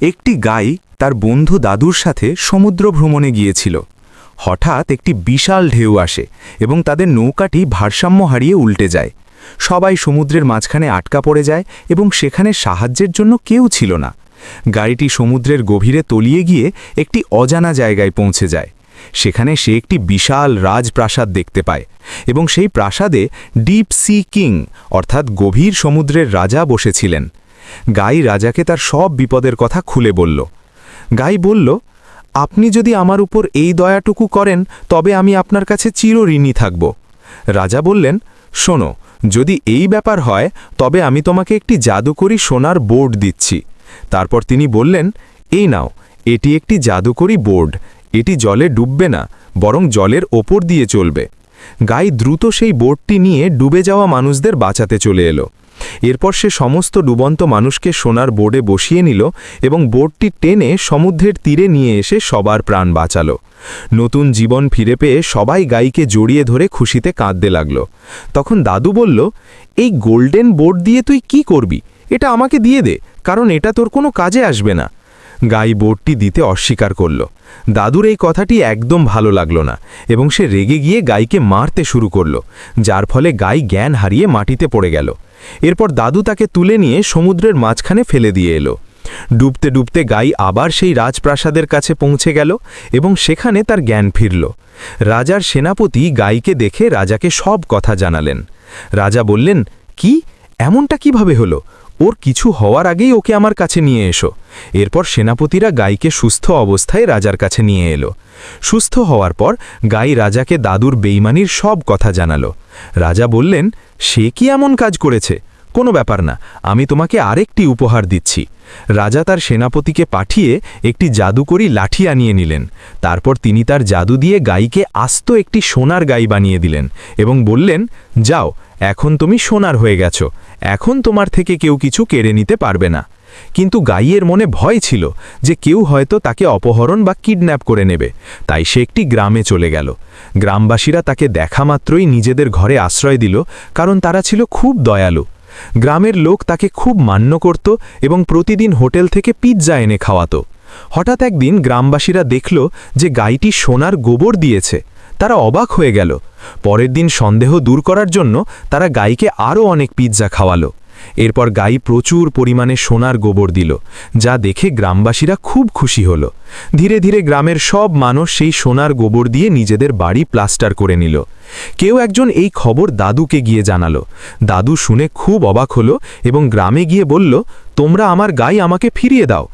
একটি গাই তার বন্ধু দাদুর সাথে সমুদ্র ভ্রমণে গিয়েছিল। হঠাৎ একটি বিশাল ঢেউ আসে এবং তাদের নৌকাটি ভারসাম্য হারিয়ে উল্টে যায়। সবাই সমুদ্রের মাঝখানে আটকা পড়ে যায় এবং সেখানে সাহায্যের জন্য কেউ ছিল না। গাড়িটি সমুদ্রের গভীরে তলিয়ে গিয়ে একটি অজানা জায়গায় পৌঁছে যায়। সেখানে সে একটি বিশাল রাজপ্রাসাদ দেখতে পায় এবং সেই প্রাসাদে ডিপ সি কিং অর্থাৎ গভীর সমুদ্রের রাজা বসেছিলেন। গাই রাজাকে তার সব বিপদের কথা খুলে বলল। গাই বলল, আপনি যদি আমার উপর এই দয়াটুকু করেন তবে আমি আপনার কাছে চিরঋণী থাকব। রাজা বললেন, শোনো, যদি এই ব্যাপার হয় তবে আমি তোমাকে একটি জাদুকরি সোনার বোর্ড দিচ্ছি। তারপর তিনি বললেন, এই নাও, এটি একটি জাদুকরি বোর্ড। এটি জলে ডুববে না, বরং জলের ওপর দিয়ে চলবে। গাই দ্রুত সেই বোর্ডটি নিয়ে ডুবে যাওয়া মানুষদের বাঁচাতে চলে এলো। এরপর সে সমস্ত ডুবন্ত মানুষকে সোনার বোর্ডে বসিয়ে নিল এবং বোর্ডটি টেনে সমুদ্রের তীরে নিয়ে এসে সবার প্রাণ বাঁচালো। নতুন জীবন ফিরে পেয়ে সবাই গাইকে জড়িয়ে ধরে খুশিতে কাঁদতে লাগল। তখন দাদু বলল, এই গোল্ডেন বোর্ড দিয়ে তুই কি করবি? এটা আমাকে দিয়ে দে, কারণ এটা তোর কোনো কাজে আসবে না। গাই বোর্ডটি দিতে অস্বীকার করল। দাদুর এই কথাটি একদম ভালো লাগলো না এবং সে রেগে গিয়ে গাইকে মারতে শুরু করল, যার ফলে গাই জ্ঞান হারিয়ে মাটিতে পড়ে গেল। এরপর দাদু তাকে তুলে নিয়ে সমুদ্রের মাঝখানে ফেলে দিয়ে এলো। ডুবতে ডুবতে গাই আবার সেই রাজপ্রাসাদের কাছে পৌঁছে গেল এবং সেখানে তার জ্ঞান ফিরল। রাজার সেনাপতি গাইকে দেখে রাজাকে সব কথা জানালেন। রাজা বললেন, কি, এমনটা কিভাবে হলো? ওর কিছু হওয়ার আগেই ওকে আমার কাছে নিয়ে এসো। এরপর সেনাপতিরা গাইকে সুস্থ অবস্থায় রাজার কাছে নিয়ে এলো। সুস্থ হওয়ার পর গাই রাজাকে দাদুর বেইমানির সব কথা জানালো। রাজা বললেন, সে কি এমন কাজ করেছে? কোনো ব্যাপার না, আমি তোমাকে আরেকটি উপহার দিচ্ছি। রাজা তার সেনাপতিকে পাঠিয়ে একটি জাদুকরি লাঠি আনিয়ে নিলেন। তারপর তিনি তার জাদু দিয়ে গাইকে আস্ত একটি সোনার গাই বানিয়ে দিলেন এবং বললেন, যাও, এখন তুমি সোনার হয়ে গেছো। এখন তোমার থেকে কেউ কিছু কেড়ে নিতে পারবে না। কিন্তু গাইয়ের মনে ভয় ছিল যে কেউ হয়তো তাকে অপহরণ বা কিডন্যাপ করে নেবে। তাই সে একটি গ্রামে চলে গেল। গ্রামবাসীরা তাকে দেখা মাত্রই নিজেদের ঘরে আশ্রয় দিল, কারণ তারা ছিল খুব দয়ালু। গ্রামের লোক তাকে খুব মান্য করত এবং প্রতিদিন হোটেল থেকে পিৎজা এনে খাওয়াতো। হঠাৎ একদিন গ্রামবাসীরা দেখল যে গাইটি সোনার গোবর দিয়েছে। তারা অবাক হয়ে গেল। পরের দিন সন্দেহ দূর করার জন্য তারা গাইকে আরও অনেক পিৎজা খাওয়ালো। এরপর গাই প্রচুর পরিমাণে সোনার গোবর দিল, যা দেখে গ্রামবাসীরা খুব খুশি হল। ধীরে ধীরে গ্রামের সব মানুষ সেই সোনার গোবর দিয়ে নিজেদের বাড়ি প্লাস্টার করে নিল। কেউ একজন এই খবর দাদুকে গিয়ে জানালো। দাদু শুনে খুব অবাক হলো এবং গ্রামে গিয়ে বলল, তোমরা আমার গাই আমাকে ফিরিয়ে দাও,